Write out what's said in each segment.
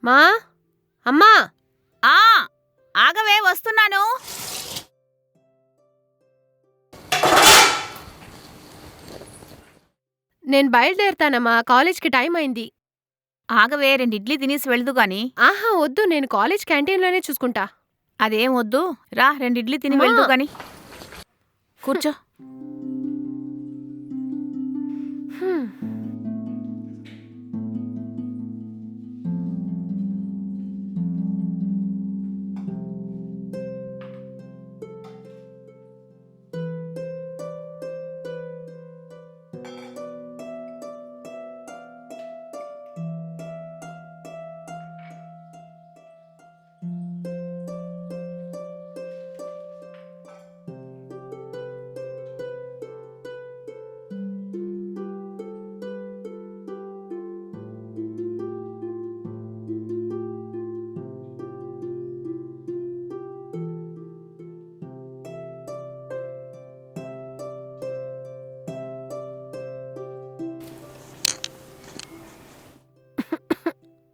మా అమ్మా ఆ ఆగవే, వస్తున్నాను. నేను బయలుదేరుతానమ్మా, కాలేజ్కి టైం అయింది. ఆగవే, 2 ఇడ్లీ తినేసి వెళ్దు గాని. ఆహా వద్దు, నేను కాలేజ్ క్యాంటీన్లోనే చూసుకుంటా. అదేం వద్దు, రా 2 ఇడ్లీ తిని అమ్మా. వెళ్దు గాని. కూర్చో. హ్మ్.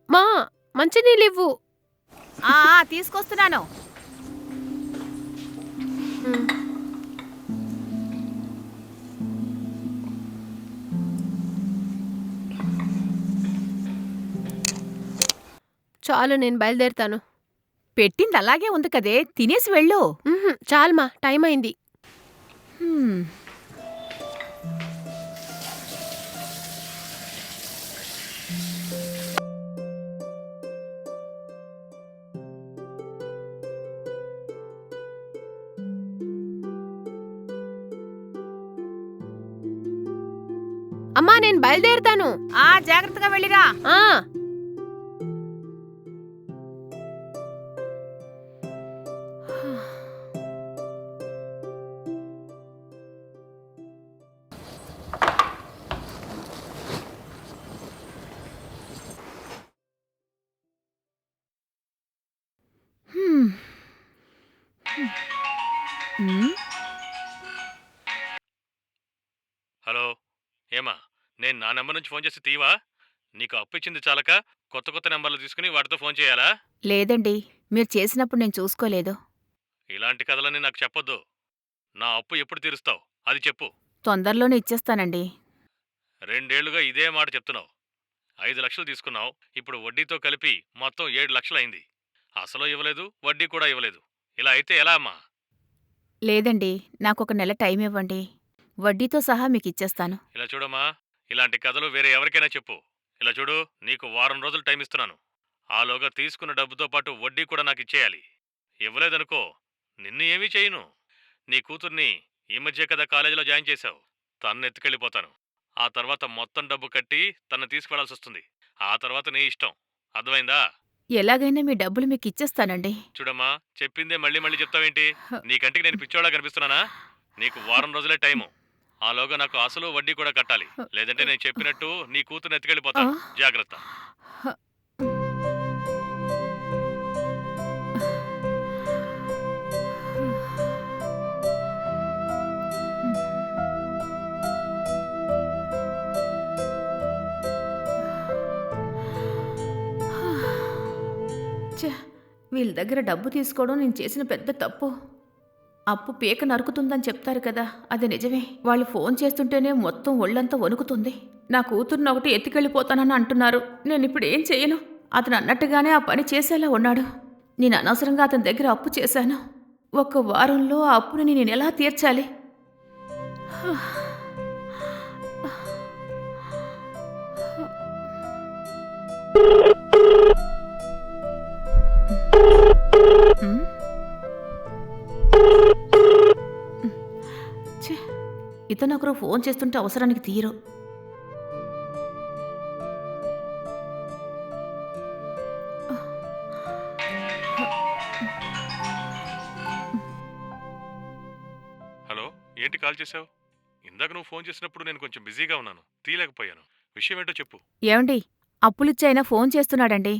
మా మంచినీళ్ళు ఇవ్వు. తీసుకొస్తున్నాను. చాలు, నేను బయలుదేరుతాను. పెట్టింది అలాగే ఉంది కదే, తినేసి వెళ్ళు. చాలు మా, టైం అయింది. హ్మ్. అమ్మా నేను బయలుదేరుతాను. జాగ్రత్తగా వెళ్ళిరా. ఆ హ్మ్. హ్మ్. హలో, ఏమా? నేను నా నెంబర్ నుంచి ఫోన్ చేసి తీవా? నీకు అప్పు ఇచ్చింది చాలక కొత్త కొత్త నెంబర్లు తీసుకుని వాటితో ఫోన్ చేయాలా? లేదండి, మీరు చేసినప్పుడు నేను చూసుకోలేదు. ఇలాంటి కథలన్నీ నాకు చెప్పొద్దు. నా అప్పు ఎప్పుడు తీరుస్తావు అది చెప్పు. తొందరలోనే ఇచ్చేస్తానండి. 2 ఏళ్లుగా ఇదే మాట చెప్తున్నావు. 5 లక్షలు తీసుకున్నావు, ఇప్పుడు వడ్డీతో కలిపి మొత్తం 7 లక్షలు అయింది. అసలు ఇవ్వలేదు, వడ్డీ కూడా ఇవ్వలేదు. ఇలా అయితే ఎలా అమ్మా? లేదండి, నాకొక నెల టైం ఇవ్వండి. వడ్డీతో సహా మీకిచ్చేస్తాను. ఇలా చూడమ్మా, ఇలాంటి కథలు వేరే ఎవరికైనా చెప్పు. ఇలా చూడు, నీకు వారం రోజులు టైం ఇస్తున్నాను. ఆలోగా తీసుకున్న డబ్బుతో పాటు వడ్డీ కూడా నాకు ఇచ్చేయాలి. ఇవ్వలేదనుకో, నిన్ను ఏమీ చేయను. నీ కూతుర్ని ఈ మధ్య కదా కాలేజీలో జాయిన్ చేశావు. తన్ను ఎత్తుకెళ్ళిపోతాను. ఆ తర్వాత మొత్తం డబ్బు కట్టి తన్ను తీసుకువెళ్లాల్సి వస్తుంది. ఆ తర్వాత నీ ఇష్టం. అర్థమైందా? ఎలాగైనా మీ డబ్బులు మీకిచ్చేస్తానండి. చూడమ్మా, చెప్పిందే మళ్ళీ మళ్ళీ చెప్తావేంటి? నీ కంటికి నేను పిచ్చోళ్ళ కనిపిస్తున్నానా? నీకు వారం రోజులే టైము. ఆలోగా నాకు అసలు వడ్డీ కూడా కట్టాలి. లేదంటే నేను చెప్పినట్టు నీ కూతుర్ని ఎత్తుకెళ్ళిపోతాను. జాగ్రత్త. ఛ! వీళ్ళ దగ్గర డబ్బు తీసుకోవడం నేను చేసిన పెద్ద తప్పు. అప్పు పీక నరుకుతుందని చెప్తారు కదా, అది నిజమే. వాళ్ళు ఫోన్ చేస్తుంటేనే మొత్తం ఒళ్ళంతా వణుకుతుంది. నా కూతుర్ని ఒకటి ఎత్తుకెళ్ళిపోతానని అంటున్నారు. నేనిప్పుడు ఏం చేయను? అతను అన్నట్టుగానే ఆ పని చేసేలా ఉన్నాడు. నేను అనవసరంగా అతని దగ్గర అప్పు చేశాను. 1 వారంలో ఆ అప్పుని నేనెలా తీర్చాలి? హ్మ్? ఛే! ఇతనొకరు ఫోన్ చేస్తుంటే అవసరానికి తీయరు. హలో, ఏంటి కాల్ చేశావు? ఇందాక నువ్వు ఫోన్ చేసినప్పుడు నేను కొంచెం బిజీగా ఉన్నాను, తీయలేకపోయాను. విషయం ఏంటో చెప్పు. ఏవండి, అప్పులిచ్చాయన ఫోన్ చేస్తున్నాడండి.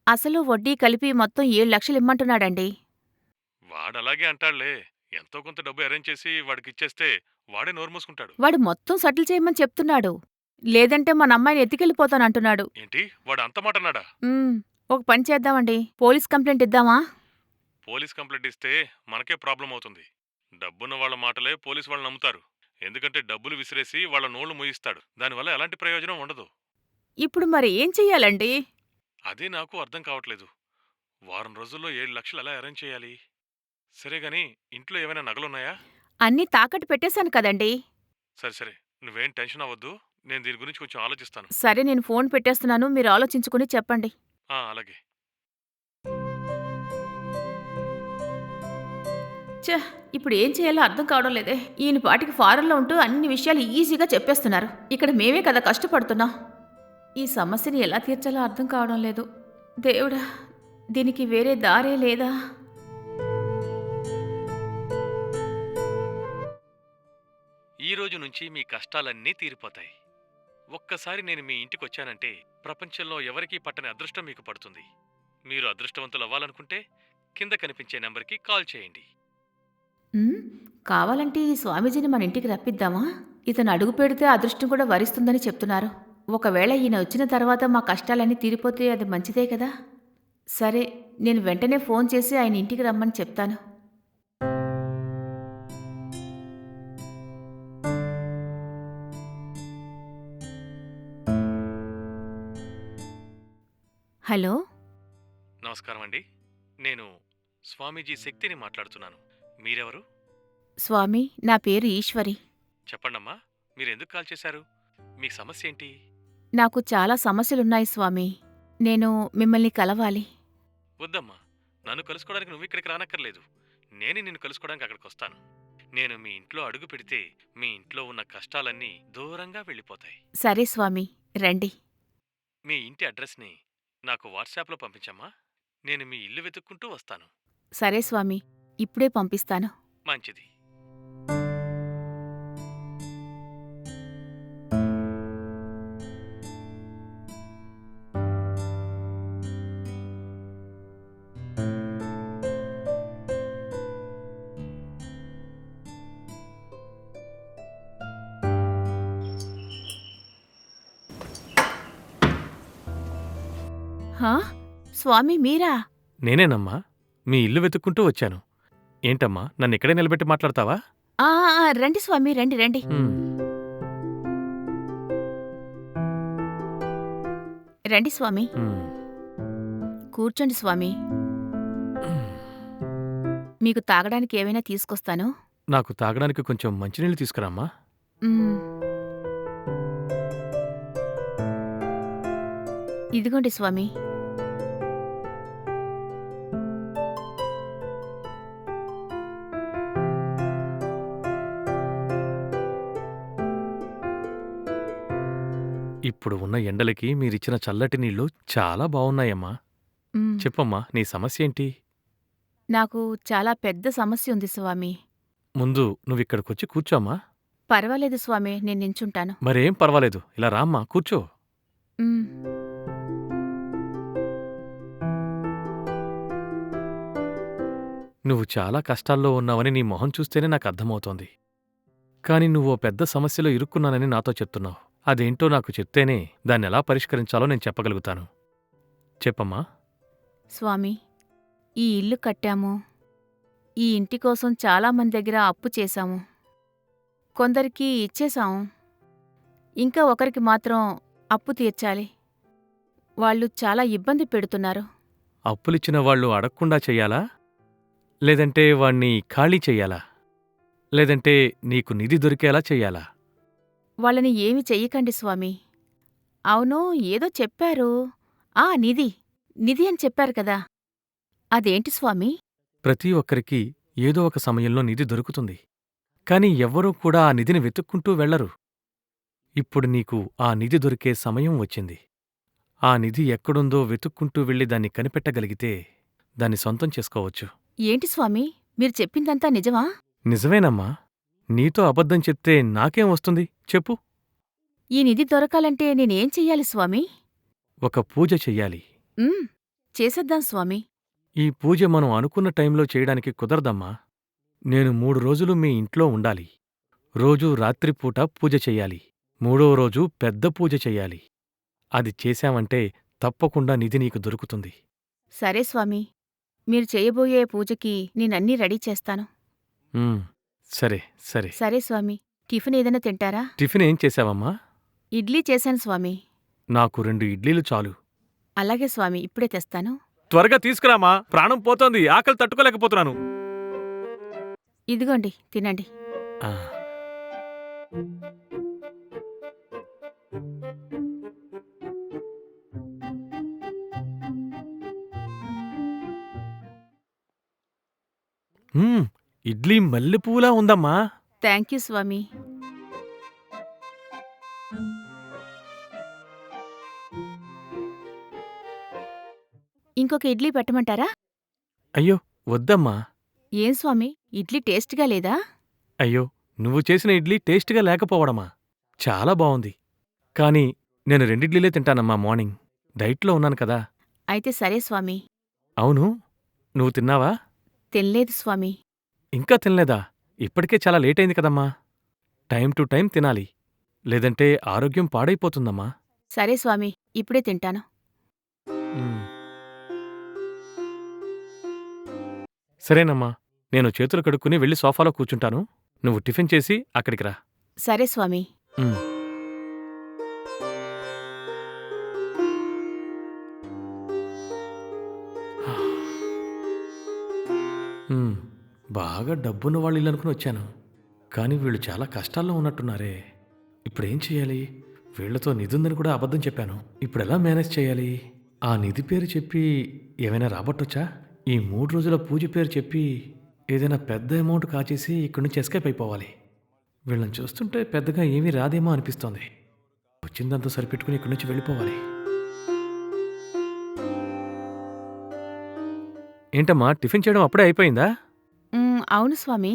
అసలు వడ్డీ కలిపి మొత్తం 7 లక్షలు ఇమ్మంటున్నాడండి. వాడలాగే అంటాడులే. ఎంతో కొంత డబ్బు అరేంజ్ చేసి వాడికి ఇచ్చేస్తే వాడే నోరు మూసుకుంటాడు. వాడు మొత్తం సెటిల్ చేయమని చెప్తున్నాడు. లేదంటే మన అమ్మాయిని ఎత్తుకెళ్ళిపోతానంటున్నాడు. ఏంటి, వాడు అంత మాట అన్నాడా? ఉమ్, ఒక పని చేద్దామండి. పోలీస్ కంప్లైంట్ ఇద్దామా? పోలీస్ కంప్లైంట్ ఇస్తే మనకే ప్రాబ్లం అవుతుంది. డబ్బున్న వాళ్ళ మాటలే పోలీసు వాళ్ళు నమ్ముతారు. ఎందుకంటే డబ్బులు విసిరేసి వాళ్ళ నోళ్లు మూయిస్తాడు. దానివల్ల ఎలాంటి ప్రయోజనం ఉండదు. ఇప్పుడు మరి ఏం చెయ్యాలండి? అదే నాకు అర్థం కావట్లేదు. వారం రోజుల్లో 7 లక్షలు ఎలా అరేంజ్ చేయాలి? సరే గాని ఇంట్లో ఏమైనా నగలున్నాయా? అన్నీ తాకట్టు పెట్టేశాను కదండీ! సరే సరే, నువ్వేం టెన్షన్ అవ్వద్దు. నేను దీని గురించి కొంచెం ఆలోచిస్తాను. సరే నేను ఫోన్ పెట్టేస్తున్నాను. మీరు ఆలోచించుకుని చెప్పండి. అలాగే. ఛ! ఇప్పుడు ఏం చేయాలో అర్థం కావడం లేదే. ఈయన పాటికి ఫారెన్‌లో ఉంటూ అన్ని విషయాలు ఈజీగా చెప్పేస్తున్నారు. ఇక్కడ మేమే కదా కష్టపడుతున్నాం. ఈ సమస్యని ఎలా తీర్చాలో అర్థం కావడం లేదు. దేవుడా! దీనికి వేరే దారే లేదా? ఈ రోజు నుంచి మీ కష్టాలన్నీ తీరిపోతాయి. ఒక్కసారి నేను మీ ఇంటికొచ్చానంటే ప్రపంచంలో ఎవరికీ పట్టని అదృష్టం మీకు పడుతుంది. మీరు అదృష్టవంతులు అవ్వాలనుకుంటే కింద కనిపించే నెంబర్కి కాల్ చేయండి. హ్మ్. కావాలంటే ఈ స్వామీజీని మన ఇంటికి రప్పిద్దామా? ఇతను అడుగు పెడితే అదృష్టం కూడా వరిస్తుందని చెప్తున్నారు. ఒకవేళ ఈయన వచ్చిన తర్వాత మా కష్టాలన్నీ తీరిపోతే అది మంచిదే కదా! సరే, నేను వెంటనే ఫోన్ చేసి ఆయన ఇంటికి రమ్మని చెప్తాను. హలో! నమస్కారం అండి. నేను స్వామీజీ శక్తిని మాట్లాడుతున్నాను. మీరెవరు? స్వామి, నా పేరు ఈశ్వరి. చెప్పండమ్మా, మీరెందుకు కాల్ చేశారు? మీ సమస్య ఏంటి? నాకు చాలా సమస్యలున్నాయి స్వామి. నేను మిమ్మల్ని కలవాలి. వద్దమ్మా, నన్ను కలుసుకోవడానికి నువ్వు ఇక్కడికి రానక్కర్లేదు. నేనే నిన్ను కలుసుకోవడానికి అక్కడికి వస్తాను. నేను మీ ఇంట్లో అడుగు పెడితే మీ ఇంట్లో ఉన్న కష్టాలన్నీ దూరంగా వెళ్ళిపోతాయి. సరే స్వామి, రండి. మీ ఇంటి అడ్రస్ని నాకు వాట్సాప్లో పంపించమ్మా. నేను మీ ఇల్లు వెతుక్కుంటూ వస్తాను. సరే స్వామి, ఇప్పుడే పంపిస్తాను. మంచిది. హా? స్వామి మీరా? నేనేనమ్మా, మీ ఇల్లు వెతుక్కుంటూ వచ్చాను. ఏంటమ్మా, నన్ను ఇక్కడే నిలబెట్టి మాట్లాడతావా? రండి స్వామి, రండి రండి. రండి స్వామి, కూర్చోండి స్వామి. మీకు తాగడానికి ఏమైనా తీసుకొస్తాను. నాకు తాగడానికి కొంచెం మంచినీళ్ళు తీసుకురామ్మా. మ్మ్. ఇదిగోండి స్వామి. ఇప్పుడు ఉన్న ఎండలకి మీరిచ్చిన చల్లటి నీళ్లు చాలా బావున్నాయమ్మా. మ్మ్. చెప్పమ్మా, నీ సమస్య ఏంటి? నాకు చాలా పెద్ద సమస్య ఉంది స్వామి. ముందు నువ్విక్కడికొచ్చి కూర్చోమ్మా. పర్వాలేదు స్వామి, నేను నించుంటాను. మరేం పర్వాలేదు, ఇలా రామ్మా, కూర్చో. మ్మ్. నువ్వు చాలా కష్టాల్లో ఉన్నావని నీ మొహం చూస్తేనే నాకు అర్థమవుతోంది. కాని నువ్వో పెద్ద సమస్యలో ఇరుక్కున్నానని నాతో చెప్తున్నావు. అదేంటో నాకు చెప్తేనే దాన్నెలా పరిష్కరించాలో నేను చెప్పగలుగుతాను. చెప్పమ్మా. స్వామి, ఈ ఇల్లు కట్టాము. ఈ ఇంటి కోసం చాలామంది దగ్గర అప్పు చేశాము. కొందరికి ఇచ్చేశాము. ఇంకా ఒకరికి మాత్రం అప్పు తీర్చాలి. వాళ్ళు చాలా ఇబ్బంది పెడుతున్నారు. అప్పులిచ్చిన వాళ్ళు అడగకుండా చెయ్యాలా? లేదంటే వాణ్ణి ఖాళీ చెయ్యాలా? లేదంటే నీకు నిధి దొరికేలా చెయ్యాలా? వాళ్ళని ఏమి చెయ్యకండి స్వామి. అవును, ఏదో చెప్పారు. నిధి. నిధి అని చెప్పారు కదా. అదేంటి స్వామి? ప్రతి ఒక్కరికి ఏదో ఒక సమయంలో నిధి దొరుకుతుంది. కాని ఎవ్వరూ కూడా ఆ నిధిని వెతుక్కుంటూ వెళ్లరు. ఇప్పుడు నీకు ఆ నిధి దొరికే సమయం వచ్చింది. ఆ నిధి ఎక్కడుందో వెతుక్కుంటూ వెళ్ళి దాన్ని కనిపెట్టగలిగితే దాన్ని సొంతం చేసుకోవచ్చు. ఏంటి స్వామి, మీరు చెప్పిందంతా నిజమా? నిజమేనమ్మా. నీతో అబద్ధం చెప్తే నాకేం వస్తుంది చెప్పు. ఈ నిధి దొరకాలంటే నేనేం చెయ్యాలి స్వామి? ఒక పూజ చెయ్యాలి. చేసేద్దాం స్వామి. ఈ పూజ మనం అనుకున్న టైంలో చేయడానికి కుదరదమ్మా. నేను 3 రోజులు మీ ఇంట్లో ఉండాలి. రోజూ రాత్రిపూట పూజ చెయ్యాలి. 3వ రోజు పెద్ద పూజ చెయ్యాలి. అది చేశామంటే తప్పకుండా నిధి నీకు దొరుకుతుంది. సరే స్వామి, మీరు చేయబోయే పూజకి నేనన్నీ రెడీ చేస్తాను. ఉమ్, సరే సరే. సరే స్వామి, టిఫిన్ ఏదైనా తింటారా? టిఫిన్ ఏం చేశావమ్మా? ఇడ్లీ చేశాను స్వామి. నాకు 2 ఇడ్లీలు చాలు. అలాగే స్వామి, ఇప్పుడే తెస్తాను. త్వరగా తీసుకురామా, ప్రాణం పోతోంది, ఆకలి తట్టుకోలేకపోతున్నాను. ఇదిగోండి, తినండి. ఆ. ఇడ్లీ మల్లెపూలా ఉందమ్మా. థ్యాంక్ యూ స్వామి. ఇంకొక ఇడ్లీ పెట్టమంటారా? అయ్యో వద్దమ్మా. ఏం స్వామి, ఇడ్లీ టేస్ట్గా లేదా? అయ్యో, నువ్వు చేసిన ఇడ్లీ టేస్ట్గా లేకపోవడమా? చాలా బావుంది. కానీ నేను 2 ఇడ్లీలే తింటానమ్మా మార్నింగ్. డైట్లో ఉన్నాను కదా. అయితే సరే స్వామి. అవును, నువ్వు తిన్నావా? తినలేదు స్వామి. ఇంకా తినలేదా? ఇప్పటికే చాలా లేట్ అయింది కదమ్మా. టైం టు టైం తినాలి, లేదంటే ఆరోగ్యం పాడైపోతుందమ్మా. సరే స్వామి, ఇప్పుడే తింటాను. ఉమ్. సరేనమ్మా, నేను చేతులు కడుక్కుని వెళ్ళి సోఫాలో కూర్చుంటాను. నువ్వు టిఫిన్ చేసి అక్కడికి రా. సరే స్వామి. ఉమ్. బాగా డబ్బున్న వాళ్ళు ఇల్లు అనుకుని వచ్చాను, కానీ వీళ్ళు చాలా కష్టాల్లో ఉన్నట్టున్నారే. ఇప్పుడేం చేయాలి? వీళ్లతో నిధి ఉందని కూడా అబద్ధం చెప్పాను. ఇప్పుడు ఎలా మేనేజ్ చేయాలి? ఆ నిధి పేరు చెప్పి ఏమైనా రాబట్టొచ్చా? ఈ 3 రోజుల పూజ పేరు చెప్పి ఏదైనా పెద్ద అమౌంట్ కాచేసి ఇక్కడి నుంచి ఎస్కేప్ అయిపోవాలి. వీళ్ళని చూస్తుంటే పెద్దగా ఏమీ రాదేమో అనిపిస్తోంది. వచ్చిందంతా సరిపెట్టుకుని ఇక్కడి నుంచి వెళ్ళిపోవాలి. ఏంటమ్మా, టిఫిన్ చేయడం అప్పుడే అయిపోయిందా? అవును స్వామి.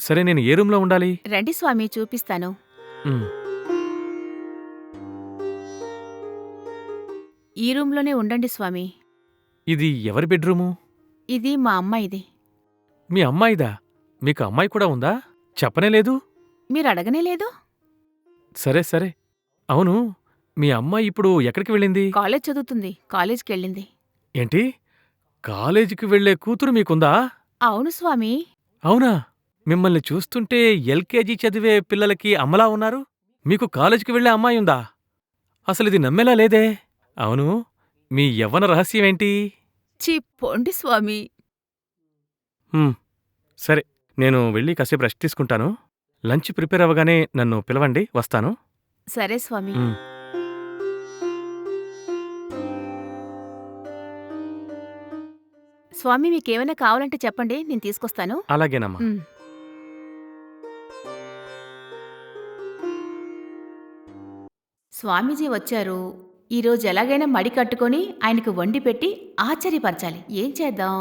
సరే, నేను ఏ రూమ్లో ఉండాలి? రండి స్వామి, చూపిస్తాను. ఈ రూంలోనే ఉండండి స్వామి. ఇది ఎవరి బెడ్రూము? ఇది మా అమ్మాయిది. మీ అమ్మాయిదా? మీకు అమ్మాయి కూడా ఉందా? చెప్పనే లేదు. మీరు అడగనే లేదు. సరే సరే. అవును, మీ అమ్మాయి ఇప్పుడు ఎక్కడికి వెళ్ళింది? కాలేజ్ చదువుతుంది, కాలేజ్కెళ్ళింది. ఏంటి, కాలేజీకి వెళ్లే కూతురు మీకుందా? అవును స్వామి. అవునా? మిమ్మల్ని చూస్తుంటే ఎల్కేజీ చదివే పిల్లలకి అమ్మలా ఉన్నారు. మీకు కాలేజీకి వెళ్లే అమ్మాయుందా? అసలిది నమ్మేలా లేదే. అవును, మీ యవ్వన రహస్యమేంటి? ఛీ, పోండి స్వామి. సరే, నేను వెళ్ళి కాసేపు రెస్ట్ తీసుకుంటాను. లంచ్ ప్రిపేర్ అవ్వగానే నన్ను పిలవండి, వస్తాను. సరే స్వామి. స్వామి, మీకేమైనా కావాలంటే చెప్పండి, నేను తీసుకొస్తాను. అలాగేనమ్మా. స్వామీజీ వచ్చారు. ఈరోజు ఎలాగైనా మడి కట్టుకొని ఆయనకు వండి పెట్టి ఆశ్చర్యపరచాలి. ఏం చేద్దాం?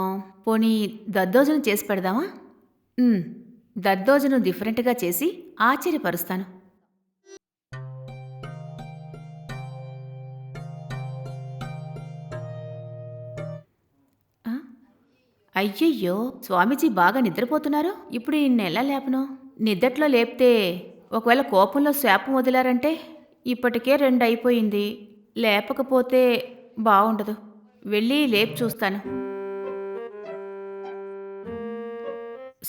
పోనీ దద్దోజనం చేసి పెడదామా? దద్దోజనం డిఫరెంట్గా చేసి ఆశ్చర్యపరుస్తాను. అయ్యయ్యో, స్వామీజీ బాగా నిద్రపోతున్నారు. ఇప్పుడు ఈయన్నెలా లేపను? నిద్దట్లో లేపితే ఒకవేళ కోపంలో శాపం వదిలారంటే ఇప్పటికే 2 అయిపోయింది. లేపకపోతే బావుండదు. వెళ్ళి లేపి చూస్తాను.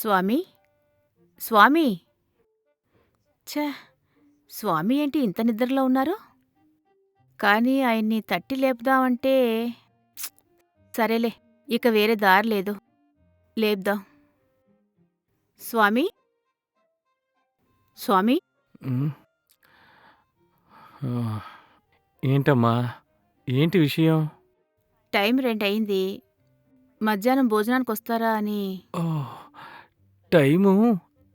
స్వామి, స్వామి. ఛ, స్వామి ఏంటి ఇంత నిద్రలో ఉన్నారు? కానీ ఆయన్ని తట్టి లేపుదామంటే సరేలే, ఇక వేరే దారి లేదు. లేపుదాం. స్వామి, స్వామి. ఏంటమ్మా, ఏంటి విషయం? టైం 2 అయింది. మధ్యాహ్నం భోజనానికి వస్తారా అని. టైము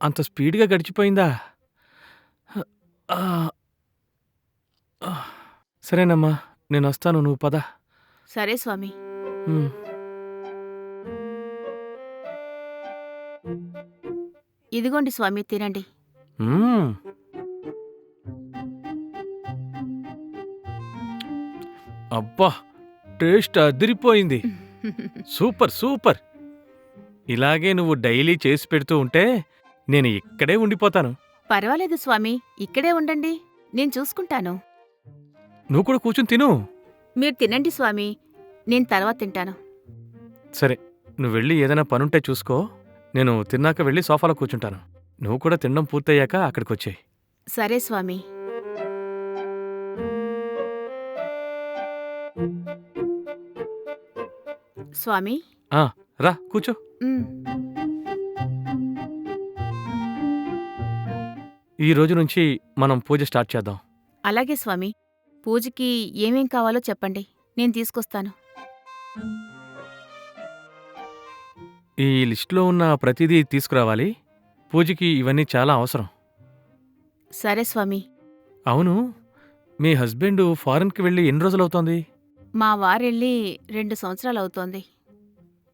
అంత స్పీడ్గా గడిచిపోయిందా? సరేనమ్మా, నేను వస్తాను, నువ్వు పద. సరే స్వామి. ఇదిగోండి స్వామి, తినండి. అబ్బా, టేస్ట్ అదిరిపోయింది. Super super. ఇలాగే నువ్వు డైలీ చేసి పెడుతూ ఉంటే నేను ఇక్కడే ఉండిపోతాను. పర్వాలేదు స్వామి, ఇక్కడే ఉండండి, నేను చూసుకుంటాను. నువ్వు కూడా కూర్చుని తిను. మీరు తినండి స్వామి, నేను తర్వాత తింటాను. సరే, నువ్వు వెళ్ళి ఏదైనా పనుంటే చూసుకో. నేను తిన్నాక వెళ్ళి సోఫాలో కూర్చుంటాను. నువ్వు కూడా తినడం పూర్తయ్యాక అక్కడికొచ్చేయి. సరే స్వామి. స్వామి. ఆ, రా కూర్చో. ఉమ్, ఈ రోజు నుంచి మనం పూజ స్టార్ట్ చేద్దాం. అలాగే స్వామి. పూజకి ఏమేం కావాలో చెప్పండి, నేను తీసుకొస్తాను. ఈ లిస్టులో ఉన్న ప్రతిదీ తీసుకురావాలి. పూజకి ఇవన్నీ చాలా అవసరం. సరే స్వామి. అవును, మీ హస్బెండ్ ఫారెన్కి వెళ్ళి ఎన్ని రోజులవుతోంది? మా వారెళ్ళి 2 సంవత్సరాలవుతోంది.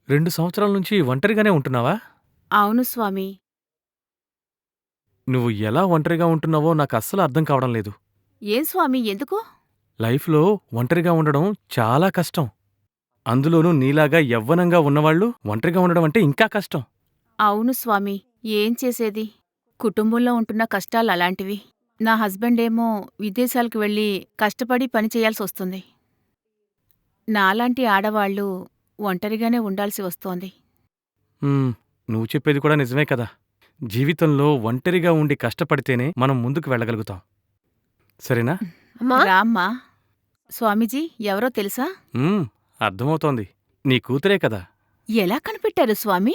2 సంవత్సరాల నుంచి ఒంటరిగానే ఉంటున్నావా? అవును స్వామి. నువ్వు ఎలా ఒంటరిగా ఉంటున్నావో నాకు అస్సలు అర్థం కావడం లేదు. ఏం స్వామి, ఎందుకు? లైఫ్లో ఒంటరిగా ఉండడం చాలా కష్టం. అందులోనూ నీలాగా యవ్వనంగా ఉన్నవాళ్ళు ఒంటరిగా ఉండడం అంటే ఇంకా కష్టం. అవును స్వామి, ఏం చేసేది? కుటుంబంలో ఉంటున్న కష్టాలు అలాంటివి. నా హస్బెండేమో విదేశాలకు వెళ్ళి కష్టపడి పని చేయాల్సొస్తుంది. నాలాంటి ఆడవాళ్ళు ఒంటరిగానే ఉండాల్సి వస్తోంది. హ్మ్, నువ్వు చెప్పేది కూడా నిజమే కదా. జీవితంలో ఒంటరిగా ఉండి కష్టపడితేనే మనం ముందుకు వెళ్ళగలుగుతాం. సరేనా? అమ్మా రామ్మా. స్వామీజీ ఎవరో తెలుసా? హ్మ్, అర్థమవుతోంది. నీ కూతురే కదా. ఎలా కనిపెట్టారు స్వామి?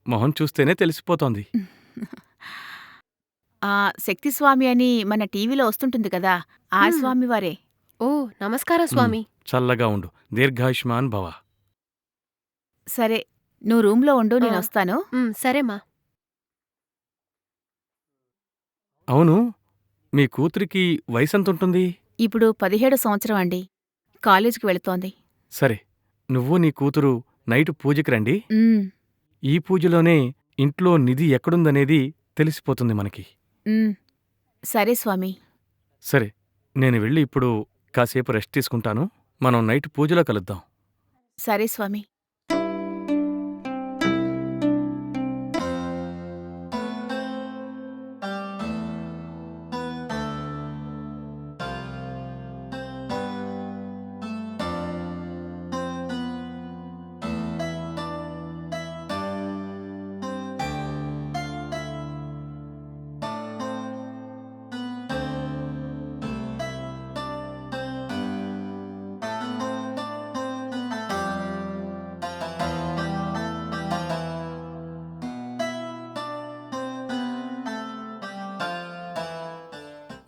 మొహం చూస్తేనే తెలిసిపోతోంది. ఆ శక్తిస్వామి అని మన టీవీలో వస్తుంటుంది కదా, ఆ హ్మ్. స్వామివారే. ఓ నమస్కారం స్వామి. చల్లగా ఉండు. దీర్ఘాయుష్మాన్ భవ. సరే, నువ్వు రూంలో ఉండు, ఆ. నేనొస్తాను. సరేమా. అవును, మీ కూతురికి వయసెంతుంటుంది? ఇప్పుడు 17 సంవత్సరం అండి. కాలేజీకి వెళుతోంది. సరే, నువ్వు నీ కూతురు నైటు పూజకి రండి. ఉమ్, ఈ పూజలోనే ఇంట్లో నిధి ఎక్కడుందనేది తెలిసిపోతుంది మనకి. ఉమ్. సరే స్వామి. సరే, నేను వెళ్ళి ఇప్పుడు కాసేపు రెస్ట్ తీసుకుంటాను. మనం నైట్ పూజలో కలుద్దాం. సరే స్వామి.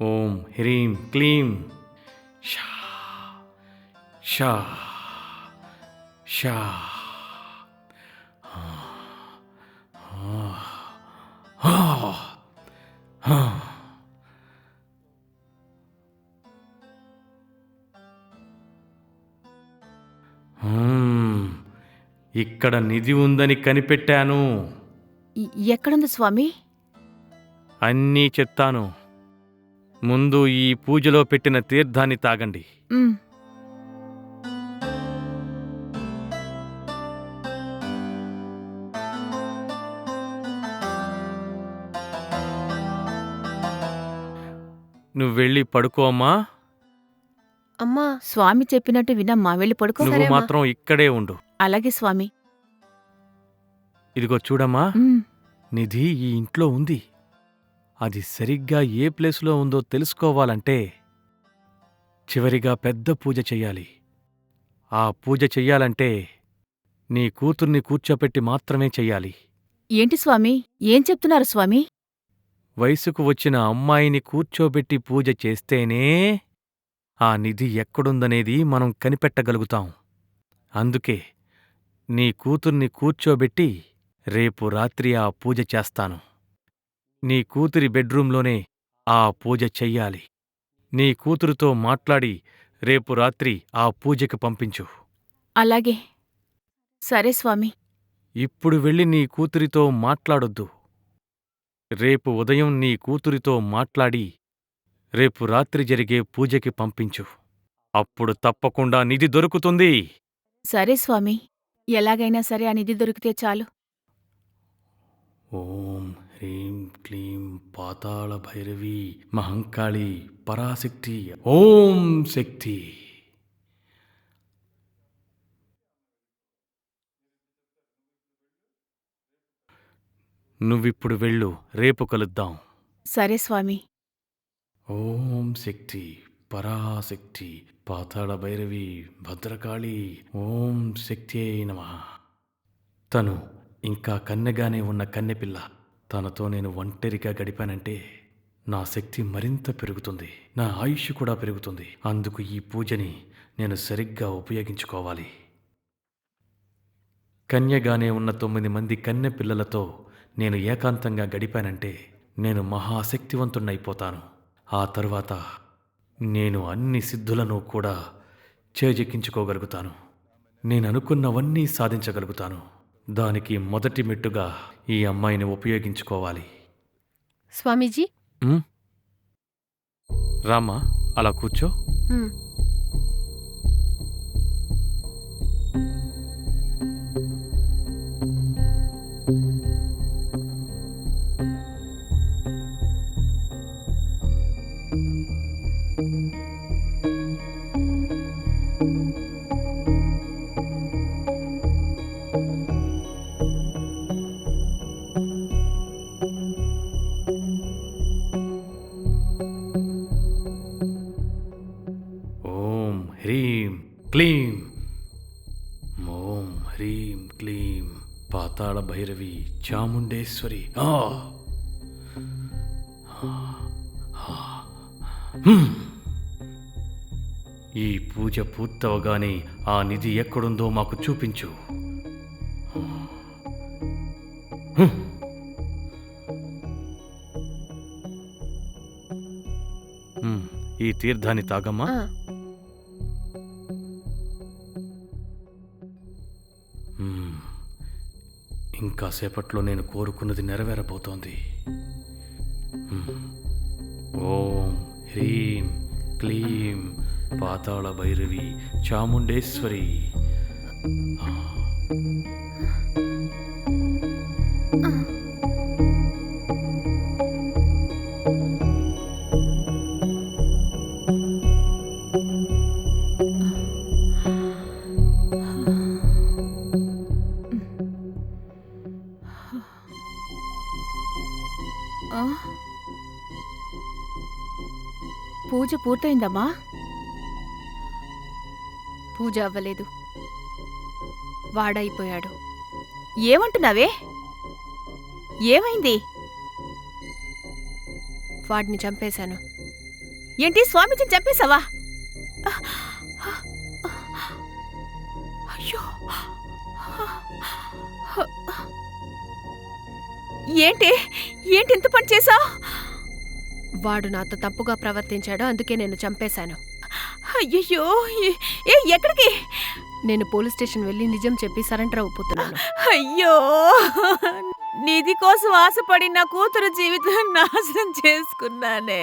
ఓం హ్రీం క్లీం షా షా షా. ఇక్కడ నిధి ఉందని కనిపెట్టాను. ఎక్కడుంది స్వామి? అన్నీ చెప్తాను. ముందు ఈ పూజలో పెట్టిన తీర్థాన్ని తాగండి. ఉమ్. నువ్వు వెళ్ళి పడుకో అమ్మా. అమ్మా స్వామి చెప్పినట్టు వినమ్మా, వెళ్ళి పడుకో. నువ్వు సరేమ్మా. మాత్రం ఇక్కడే ఉండు. అలాగే స్వామి. ఇదిగో చూడమ్మా, ఉమ్, నిధి ఈ ఇంట్లో ఉంది. అది సరిగ్గా ఏ ప్లేసులో ఉందో తెలుసుకోవాలంటే చివరిగా పెద్ద పూజ చెయ్యాలి. ఆ పూజ చెయ్యాలంటే నీ కూతుర్ని కూర్చోపెట్టి మాత్రమే చెయ్యాలి. ఏంటి స్వామి, ఏం చెప్తున్నారు స్వామి? వయసుకు వచ్చిన అమ్మాయిని కూర్చోబెట్టి పూజ చేస్తేనే ఆ నిధి ఎక్కడుందనేది మనం కనిపెట్టగలుగుతాం. అందుకే నీ కూతుర్ని కూర్చోబెట్టి రేపు రాత్రి ఆ పూజ చేస్తాను. నీ కూతురి బెడ్రూంలోనే ఆ పూజ చెయ్యాలి. నీ కూతురుతో మాట్లాడి రేపు రాత్రి ఆ పూజకి పంపించు. అలాగే. సరే స్వామి. ఇప్పుడు వెళ్ళి నీ కూతురితో మాట్లాడొద్దు. రేపు ఉదయం నీ కూతురితో మాట్లాడి రేపు రాత్రి జరిగే పూజకి పంపించు. అప్పుడు తప్పకుండా నిధి దొరుకుతుంది. సరే స్వామి, ఎలాగైనా సరే ఆ నిధి దొరికితే చాలు. ఓం హ్రీం క్లీం పాతాళ భైరవి మహంకాళి పరాశక్తి. ఓం శక్తి. నువ్విప్పుడు వెళ్ళు, రేపు కలుద్దాం. సరే స్వామి. ఓం శక్తి, పరాశక్తి, పాతాళ భైరవి, భద్రకాళి, ఓం శక్తి నమః. తను ఇంకా కన్నెగానే ఉన్న కన్నెపిల్ల. తనతో నేను ఒంటరిగా గడిపానంటే నా శక్తి మరింత పెరుగుతుంది, నా ఆయుష్ కూడా పెరుగుతుంది. అందుకు ఈ పూజని నేను సరిగ్గా ఉపయోగించుకోవాలి. కన్యగానే ఉన్న 9 మంది కన్నె పిల్లలతో నేను ఏకాంతంగా గడిపానంటే నేను మహాశక్తివంతుణ్ణైపోతాను. ఆ తరువాత నేను అన్ని సిద్ధులను కూడా చేజెక్కించుకోగలుగుతాను. నేను అనుకున్నవన్నీ సాధించగలుగుతాను. దానికి మొదటి మెట్టుగా ఈ అమ్మాయిని ఉపయోగించుకోవాలి. స్వామీజీ. ఉమ్? రామ్మా, అలా కూర్చో. హ్మ్. ఓం హ్రీం క్లీం, ఓం హ్రీం క్లీం, పాతాళ భైరవి, చాముండేశ్వరి. ఈ పూజ పూర్తవగానే ఆ నిధి ఎక్కడుందో మాకు చూపించు. ఈ తీర్థాన్ని తాగమ్మా. ఆ, ఇంకా సేపట్లో నేను కోరుకున్నది నెరవేరబోతోంది. ఓం హ్రీం క్లీం, పాతాళ భైరవి, చాముండేశ్వరి. ఆ? పూజ పూర్తయిందమ్మా? పూజ అవ్వలేదు. వాడైపోయాడు. ఏమంటున్నావే? ఏమైంది? వాడిని చంపేశాను. ఏంటి, స్వామీజీని చంపేశావా? అయ్యో, ఏంటి ఏంటి ఇంత పని చేశావు? వాడు నాతో తప్పుగా ప్రవర్తించాడు, అందుకే నేను చంపేశాను. అయ్యయ్యో, ఎక్కడికి? నేను పోలీస్ స్టేషన్ వెళ్ళి నిజం చెప్పి సరెండర్ అయిపోతున్నాను. అయ్యో, నిధి కోసం ఆశపడి నా కూతురు జీవితం నాశనం చేసుకున్నానే.